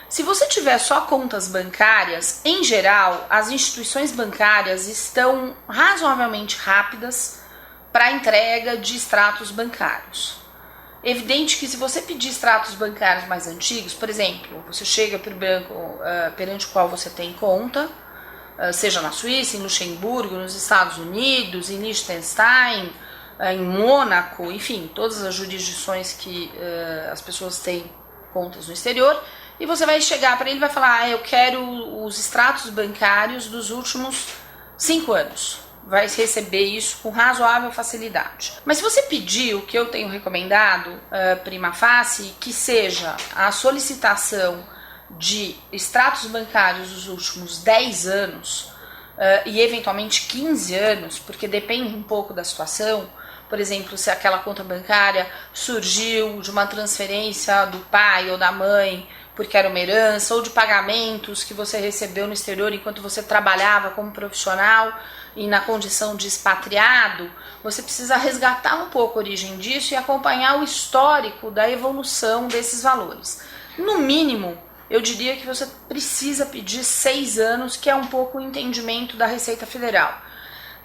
Se você tiver só contas bancárias, em geral, as instituições bancárias estão razoavelmente rápidas para a entrega de extratos bancários. Evidente que se você pedir extratos bancários mais antigos, por exemplo, você chega para o banco perante o qual você tem conta, seja na Suíça, em Luxemburgo, nos Estados Unidos, em Liechtenstein, em Mônaco, enfim, todas as jurisdições que as pessoas têm contas no exterior, e você vai chegar para ele e vai falar, eu quero os extratos bancários dos últimos 5 anos. Vai receber isso com razoável facilidade. Mas se você pedir o que eu tenho recomendado, prima facie, que seja a solicitação de extratos bancários dos últimos 10 anos e eventualmente 15 anos, porque depende um pouco da situação. Por exemplo, se aquela conta bancária surgiu de uma transferência do pai ou da mãe, porque era uma herança, ou de pagamentos que você recebeu no exterior enquanto você trabalhava como profissional e na condição de expatriado, você precisa resgatar um pouco a origem disso e acompanhar o histórico da evolução desses valores. No mínimo, eu diria que você precisa pedir 6 anos, que é um pouco o entendimento da Receita Federal.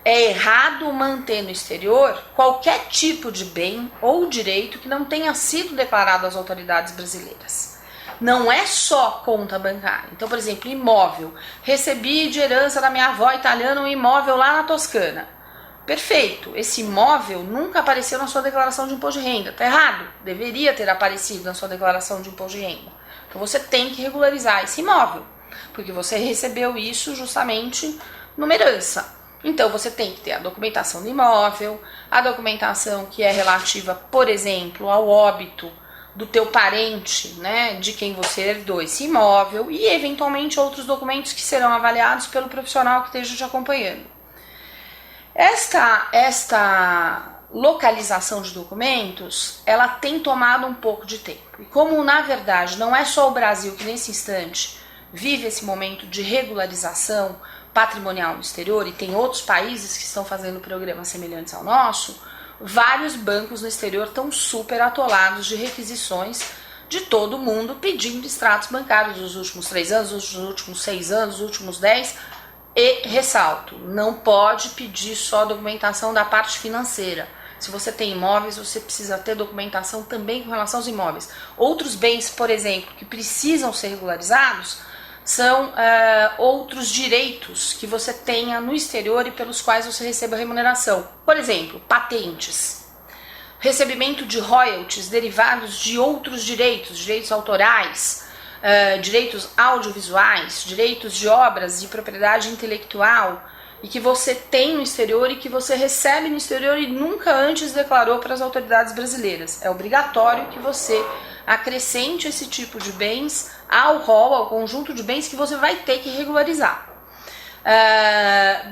É errado manter no exterior qualquer tipo de bem ou direito que não tenha sido declarado às autoridades brasileiras. Não é só conta bancária. Então, por exemplo, imóvel. Recebi de herança da minha avó italiana um imóvel lá na Toscana. Perfeito. Esse imóvel nunca apareceu na sua declaração de imposto de renda. Está errado. Deveria ter aparecido na sua declaração de imposto de renda. Então, você tem que regularizar esse imóvel, porque você recebeu isso justamente numa herança. Então, você tem que ter a documentação do imóvel, a documentação que é relativa, por exemplo, ao óbito do teu parente, né, de quem você herdou esse imóvel, e eventualmente outros documentos que serão avaliados pelo profissional que esteja te acompanhando. Esta localização de documentos, ela tem tomado um pouco de tempo. E como, na verdade, não é só o Brasil que nesse instante vive esse momento de regularização patrimonial no exterior, e tem outros países que estão fazendo programas semelhantes ao nosso, vários bancos no exterior estão super atolados de requisições de todo mundo pedindo extratos bancários dos últimos 3 anos, dos últimos 6 anos, dos últimos 10. E ressalto, não pode pedir só documentação da parte financeira. Se você tem imóveis, você precisa ter documentação também com relação aos imóveis. Outros bens, por exemplo, que precisam ser regularizados, são outros direitos que você tenha no exterior e pelos quais você receba remuneração. Por exemplo, patentes, recebimento de royalties derivados de outros direitos, direitos autorais, direitos audiovisuais, direitos de obras de propriedade intelectual, e que você tem no exterior e que você recebe no exterior e nunca antes declarou para as autoridades brasileiras. É obrigatório que você acrescente esse tipo de bens ao rol, ao conjunto de bens que você vai ter que regularizar.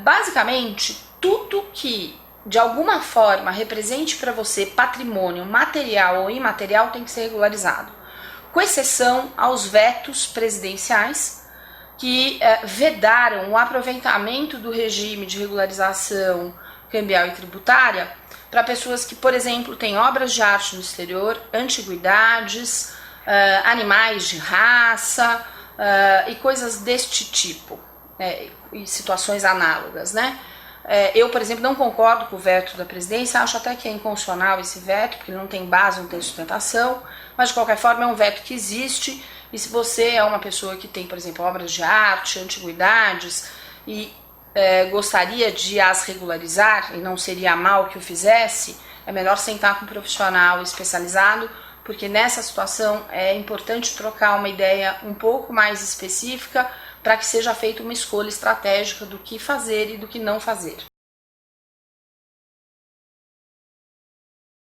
Basicamente, tudo que de alguma forma represente para você patrimônio material ou imaterial tem que ser regularizado, com exceção aos vetos presidenciais que vedaram o aproveitamento do regime de regularização cambial e tributária para pessoas que, por exemplo, têm obras de arte no exterior, antiguidades, animais de raça e coisas deste tipo, e situações análogas, né? Eu, por exemplo, não concordo com o veto da presidência, acho até que é inconstitucional esse veto, porque ele não tem base, não tem sustentação, mas de qualquer forma é um veto que existe, e se você é uma pessoa que tem, por exemplo, obras de arte, antiguidades, e gostaria de as regularizar, e não seria mal que o fizesse, é melhor sentar com um profissional especializado, porque nessa situação é importante trocar uma ideia um pouco mais específica para que seja feita uma escolha estratégica do que fazer e do que não fazer.